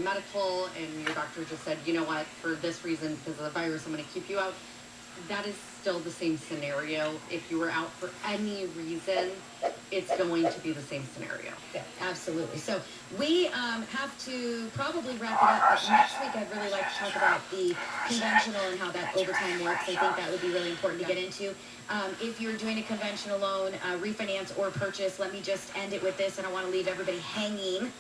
medical and your doctor just said, you know what, for this reason, because of the virus, I'm going to keep you out, that is still the same scenario. If you were out for any reason, it's going to be the same scenario. Yeah, absolutely. So we have to probably wrap it up, but next week I'd really like to talk about the conventional and how that overtime works. I think that would be really important to get into. If you're doing a conventional loan, refinance or purchase, let me just end it with this. I don't want to leave everybody hanging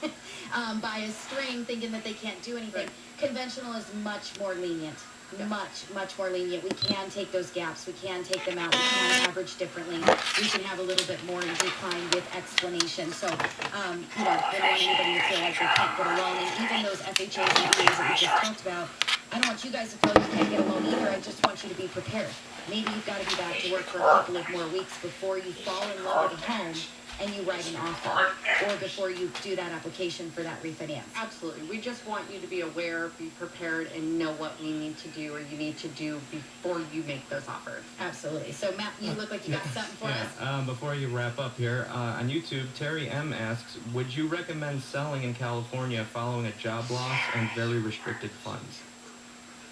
by a string thinking that they can't do anything. Right. Conventional is much more lenient. Yeah. Much more lenient. We can take those gaps. We can take them out. We can average differently. We can have a little bit more in decline with explanation. So, I don't want anybody to feel like they can't get a loan. And even those FHAs and VAs that we just talked about, I don't want you guys to feel you can't get a loan either. I just want you to be prepared. Maybe you've got to be back to work for a couple of more weeks before you fall in love with a home and you write an offer, or before you do that application for that refinance. Absolutely. We just want you to be aware, be prepared, and know what we need to do or you need to do before you make those offers. Absolutely. So, Matt, you look like you got something for us. Before you wrap up here, on YouTube, Terry M. asks, would you recommend selling in California following a job loss and very restricted funds?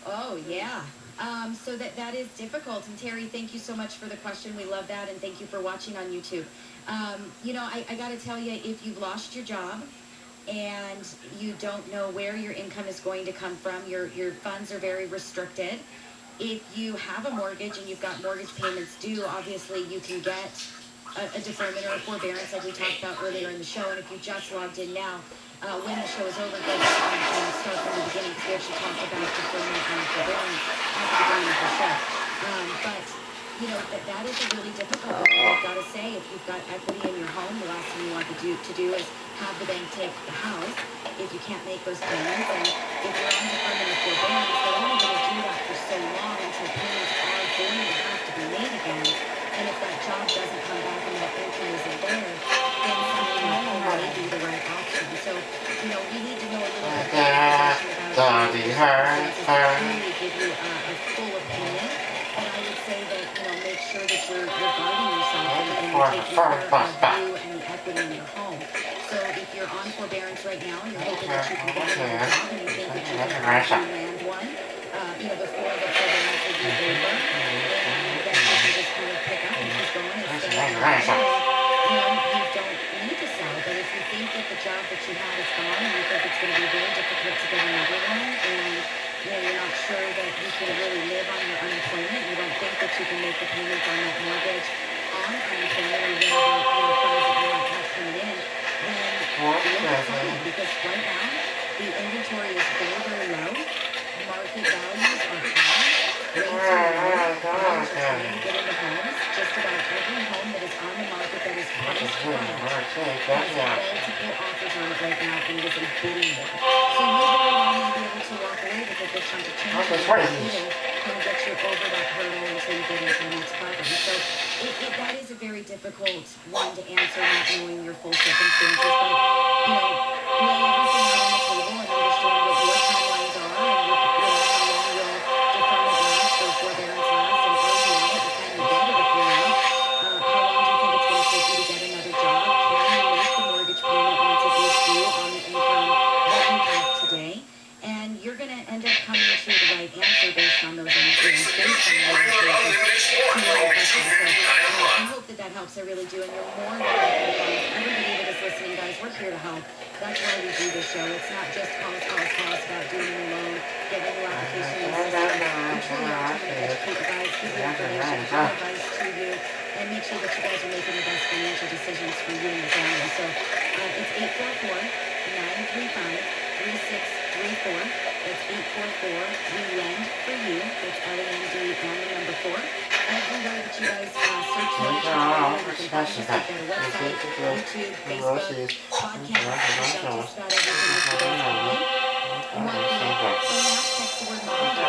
Oh, yeah. So that is difficult. And Terry, thank you so much for the question. We love that. And thank you for watching on YouTube. I got to tell you, if you've lost your job and you don't know where your income is going to come from, your funds are very restricted. If you have a mortgage and you've got mortgage payments due, obviously you can get a deferment or a forbearance like we talked about earlier in the show. And if you just logged in now, when the show is over, go back and start from the beginning because we actually talked about deferment and forbearance at the beginning of the show. But that is a really difficult one. I've got to say, if you've got equity in your home, the last thing you want to do is have the bank take the house if you can't make those payments. And if you're on deferment or forbearance, they're only going to do that for so long until payments are going to have to be made again. And if that job doesn't come back and that income isn't there, then something may be the right option. So, we need to know a little bit more information about it. Really give you a full opinion. But I would say that, make sure that you're guarding yourself and you're taking care of you and the equity in your home. So if you're on forbearance right now and you're hoping that you can get another job and you think that you can actually land one, before the forbearance will be over, and then you can just kind of pick up and keep going and stay on your home, you don't need to sell. But if you think that the job that you have is gone and you think it's going to be very difficult to get another one, and you're not sure that you can really live on your unemployment, you don't think that you can make the payments on that mortgage on unemployment or whatever funds that you might have coming in, then look at something, because right now the inventory is very, very low. Market values are high. Rates are low. Buyers are trying to get into homes. Just about every home that is on the market that is priced right has multiple offers on it right now, and it is a bidding war. So you very well may be able to walk away with a good chunk of change, or even kind of get you over that hurdle until you get into the next property. So that is a very difficult one to answer, not knowing your full circumstances. But lay everything out on the table and understand what your timelines are and how long your deferment lasts or forbearance lasts, and are you on it, and can you get it if you're not? How long do you think it's going to take you to get another job? Can you make the mortgage payment once it is due on the income that you have today? And you're going to end up coming to the right answer based on those answers, based on your answers to your questions. So I hope that helps. I really do. And you're more than welcome. Everybody that is listening, guys, we're here to help. That's why we do this show. It's not just call us about doing a loan, getting a new application in the system. We truly are trying to educate you guys, give you information, give advice to you, and make sure that you guys are making the best financial decisions for you and your family. So it's 844-935-3634. That's 844-WE-LEND for you. That's LEND and the number 4. Everywhere that you guys search for it, you can find us at their website, YouTube, Facebook, podcast, just about everything that you guys want. You want the phone app, text the word mom to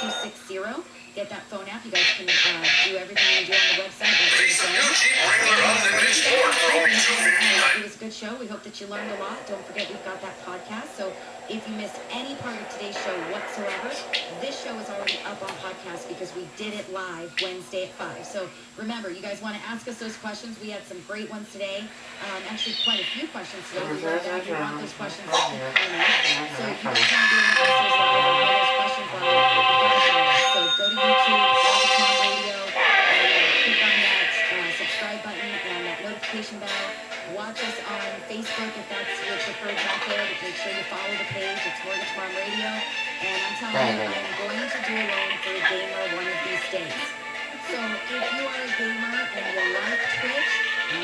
36260. Get that phone app. You guys can do everything you do on the website. It was a good show. We hope that you learned a lot. Don't forget we've got that podcast. So If you missed any part of today's show whatsoever, this show is already up on podcast because we did it live Wednesday at 5. So remember, you guys want to ask us those questions. We had some great ones today. Actually, quite a few questions today. We want those questions to keep coming in. So if you guys want to be able to ask those live or hear those questions live, you gotta call us. So go to YouTube, Sportvan Radio, click on that subscribe button and that notification bell. Watch us on Facebook if that's your preferred method. Make sure you follow the page. It's Mortgage Mom Radio. And I'm telling you, I'm going to do a loan for a gamer one of these days. So if you are a gamer and you like Twitch,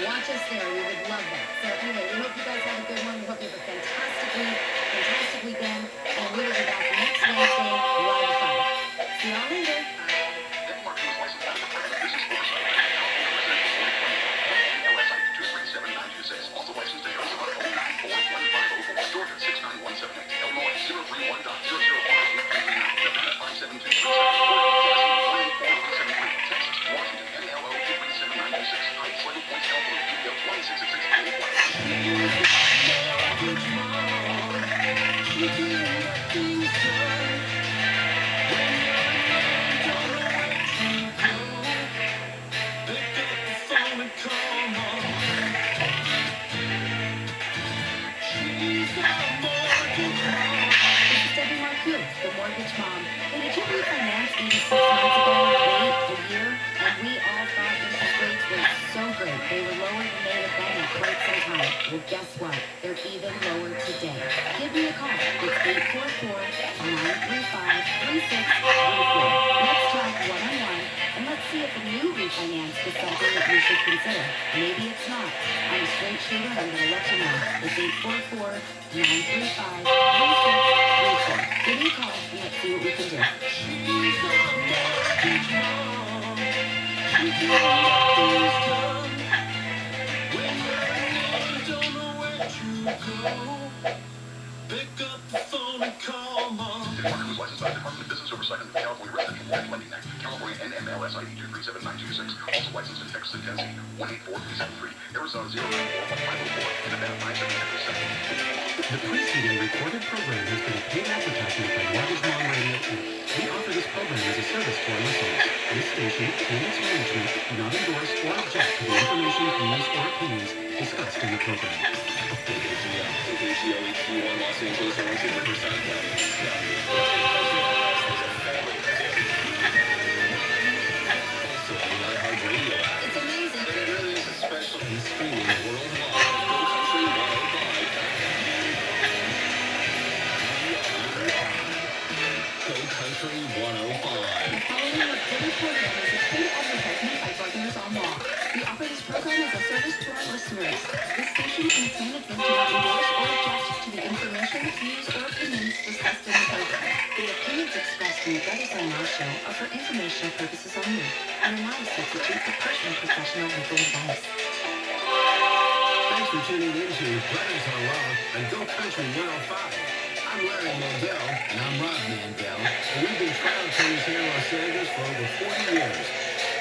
watch us there. We would love that. So anyway, we hope you guys have a good one. We hope you have a fantastic weekend. And we will be back next Wednesday live at 5. See y'all later. The Mortgage Mom. Hey, did you refinance maybe 6 months ago, 8, a year? And we all thought interest rates were so great. They were lower than they have been in quite some time. Well, guess what? They're even lower today. Give me a call. It's 844-935-3634. Let's talk one-on-one, and let's see if a new refinance is something that you should consider. Maybe it's not. I'm a straight shooter, and I'm going to let you know. It's 844-935-3634. Give me a call and let's see what we can do. Pick up the phone and call Mom. Market was licensed by the Department of Business Oversight under the California Residential Mortgage Lending Act, California NMLS ID 237926. Also licensed in Texas and Tennessee 184373, Arizona 0941504, and Nevada 577. The preceding recorded program has been a paid advertisement by Mortgage Mom Radio Inc. We offer this program as a service to our listeners. This station and its management do not endorse or object to the information, views, or opinions discussed in the program. KKGO HD1 Los Angeles, Orange, and Riverside County. Also on the iHeartRadio app. It's amazing. It really is a special and streaming worldwide. Go Country 105. Go Country 105. The following recorded program is a paid advertisement by Partners on Law. We offer this program as a service to our listeners. This station and its management do not endorse or object to the information, views, or opinions discussed in the program. The opinions expressed in the Brothers on Law show are for informational purposes only and are not a substitute for personal professional legal advice. Thanks for tuning in to Brothers on Law on Go Country 105. I'm Larry Mandel. And I'm Rob Mandel. And we've been trial attorneys here in Los Angeles for over 40 years.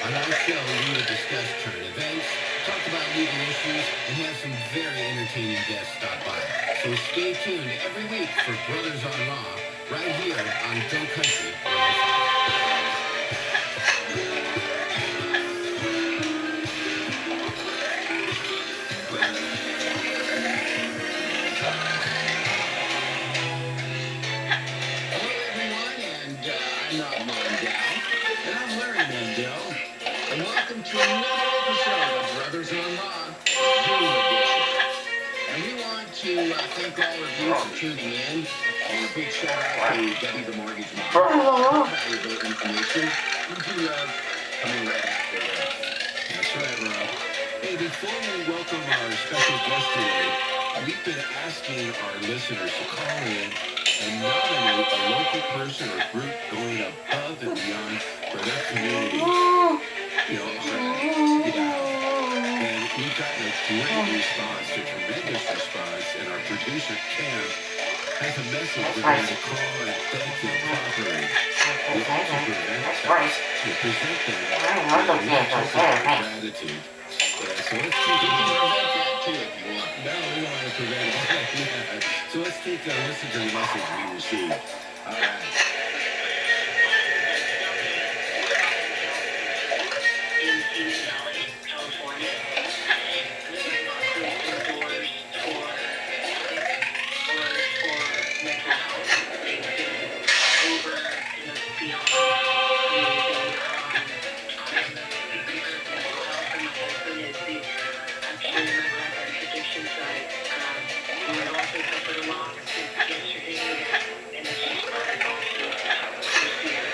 On our show, we will discuss current events, talk about legal issues, and have some very entertaining guests stop by. So stay tuned every week for Brothers on Law, right here on Go Country 105. And I'm Larry Mandel. And welcome to another episode of Brothers on Law, June edition. And we want to thank all of you for tuning in. And a big shout out to Debbie the Mortgage Mom. Valuable information. We do love coming right after that. That's right, Rob. Hey, before we welcome our special guest today, we've been asking our listeners to call in and nominate a local person or group going above and beyond for their community. You know, and we've gotten a great response, a tremendous response, and our producer, Cam, has a message we're going to call and thank them properly. We also present them with gratitude. So let's take it. too if you want. No, we want to prevent it. Yeah. So let's take a listen to the message we received. All right. In Phoenix Valley, California. This is not closed doors for mental health. It's been over and beyond amazing. I'm a speaker of mental health, and my husband is the actually a member of our addiction side. We've also suffered a loss since yesterday, and it's just hard also to see a job.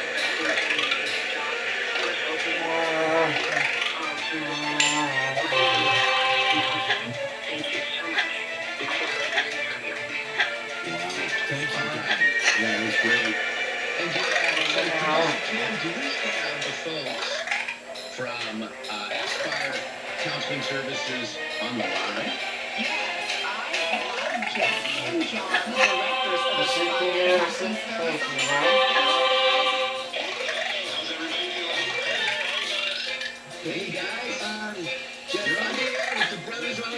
We're hoping through this counseling. Thank you so much. It's so great hearing from you. Wow. Thank you, God. Yeah, that was great. And do we have the folks from Aspire Counseling Services on the line? Yes, I have Jesse and John, the directors of Aspire Counseling Services. Hey guys, you're on the air with the Brothers on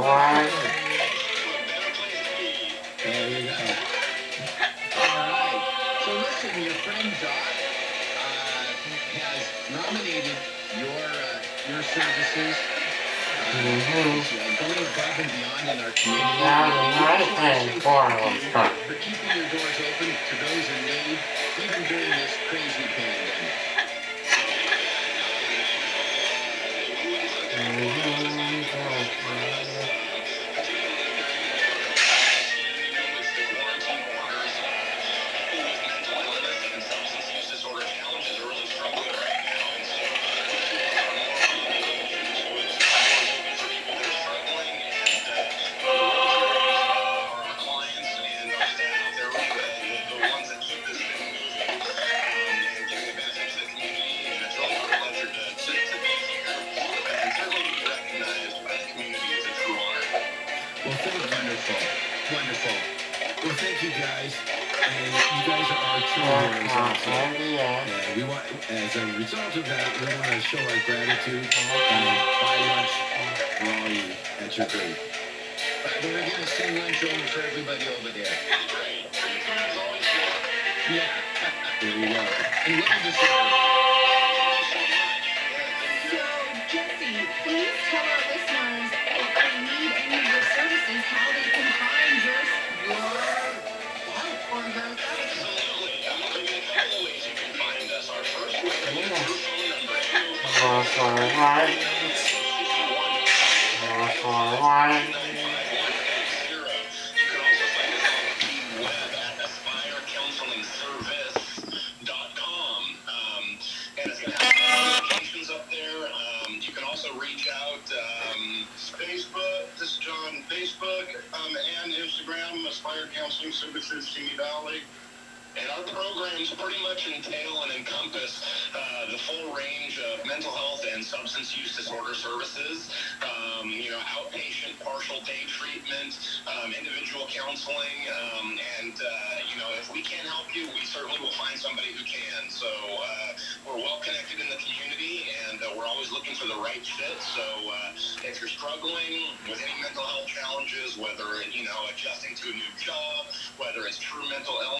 Law. There you go. All right. So listen, your friend Doc has nominated your services. He's going above and beyond in our community. For keeping your doors open to those in need, even during this crazy pandemic. Wonderful. Well, thank you guys. And you guys are our true heroes also. And we want, as a result of that, we want to show our gratitude and buy lunch for all you at your gate. But we're going to send lunch over for everybody over there. Yeah. There you go. And well deserved. So, Jesse, please tell our listeners if they need any of your services, how they can find your help or your services. Absolutely. I'll give you a couple of ways you can find us. Our first way is through phone number 2. You can also find us on the web at aspirecounselingservice.com. And it's going to have locations up there. You can also reach out Facebook, this is John, Facebook and Instagram, Aspire Counseling Services, Simi Valley. And our programs pretty much entail and encompass the full range of mental health and substance use disorder services, outpatient partial day treatment, individual counseling, and if we can't help you, we certainly will find somebody who can. So we're well connected in the community, and we're always looking for the right fit. So if you're struggling with any mental health challenges, whether, adjusting to a new job, whether it's true mental illness,